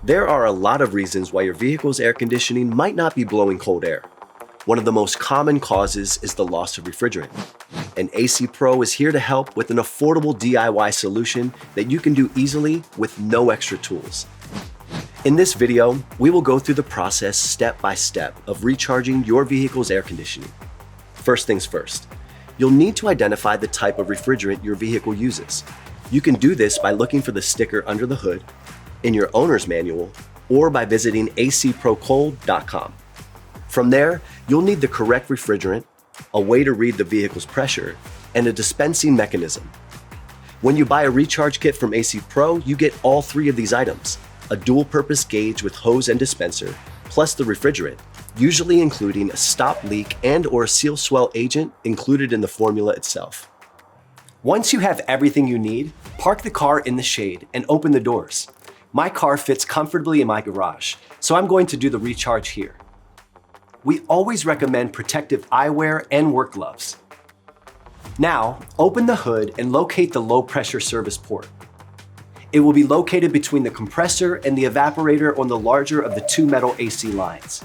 There are a lot of reasons why your vehicle's air conditioning might not be blowing cold air. One of the most common causes is the loss of refrigerant. And AC Pro is here to help with an affordable DIY solution that you can do easily with no extra tools. In this video, we will go through the process step by step of recharging your vehicle's air conditioning. First things first, you'll need to identify the type of refrigerant your vehicle uses. You can do this by looking for the sticker under the hood, in your owner's manual, or by visiting acprocold.com. From there, you'll need the correct refrigerant, a way to read the vehicle's pressure, and a dispensing mechanism. When you buy a recharge kit from AC Pro, you get all three of these items: a dual-purpose gauge with hose and dispenser, plus the refrigerant, usually including a stop leak and/or seal swell agent included in the formula itself. Once you have everything you need, park the car in the shade and open the doors. My car fits comfortably in my garage, so I'm going to do the recharge here. We always recommend protective eyewear and work gloves. Now, open the hood and locate the low-pressure service port. It will be located between the compressor and the evaporator on the larger of the two metal AC lines.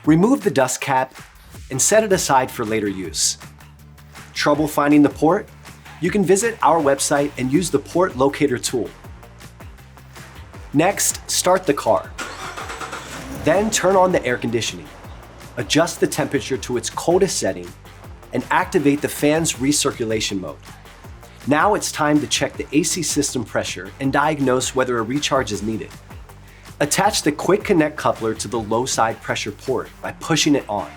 Remove the dust cap and set it aside for later use. Trouble finding the port? You can visit our website and use the port locator tool. Next, start the car. Then turn on the air conditioning. Adjust the temperature to its coldest setting and activate the fan's recirculation mode. Now it's time to check the AC system pressure and diagnose whether a recharge is needed. Attach the quick connect coupler to the low side pressure port by pushing it on.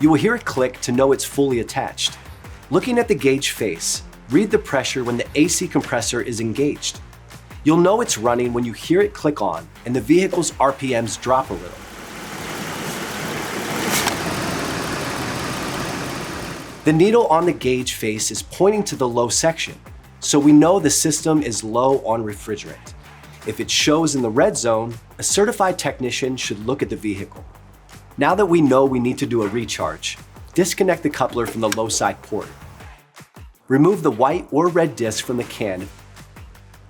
You will hear it click to know it's fully attached. Looking at the gauge face, read the pressure when the AC compressor is engaged. You'll know it's running when you hear it click on and the vehicle's RPMs drop a little. The needle on the gauge face is pointing to the low section, so we know the system is low on refrigerant. If it shows in the red zone, a certified technician should look at the vehicle. Now that we know we need to do a recharge, disconnect the coupler from the low side port. Remove the white or red disc from the can.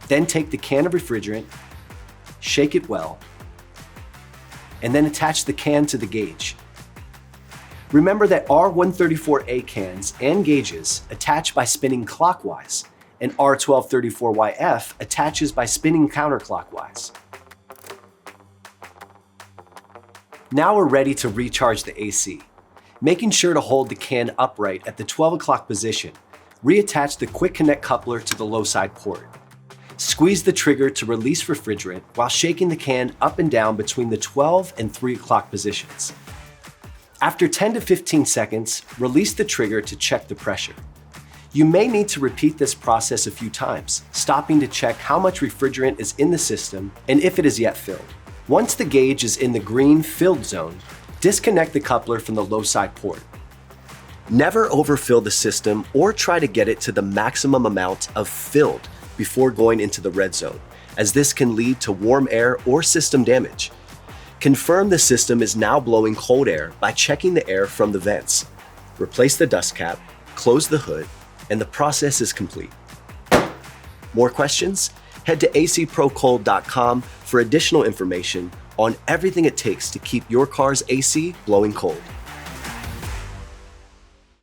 Then take the can of refrigerant, shake it well, and then attach the can to the gauge. Remember that R-134a cans and gauges attach by spinning clockwise, and R-1234yf attaches by spinning counterclockwise. Now we're ready to recharge the AC. Making sure to hold the can upright at the 12 o'clock position, reattach the quick connect coupler to the low side port. Squeeze the trigger to release refrigerant while shaking the can up and down between the 12 and 3 o'clock positions. After 10 to 15 seconds, release the trigger to check the pressure. You may need to repeat this process a few times, stopping to check how much refrigerant is in the system and if it is yet filled. Once the gauge is in the green filled zone, disconnect the coupler from the low side port. Never overfill the system or try to get it to the maximum amount of filled before going into the red zone, as this can lead to warm air or system damage. Confirm the system is now blowing cold air by checking the air from the vents. Replace the dust cap, close the hood, and the process is complete. More questions? Head to acprocold.com for additional information on everything it takes to keep your car's AC blowing cold.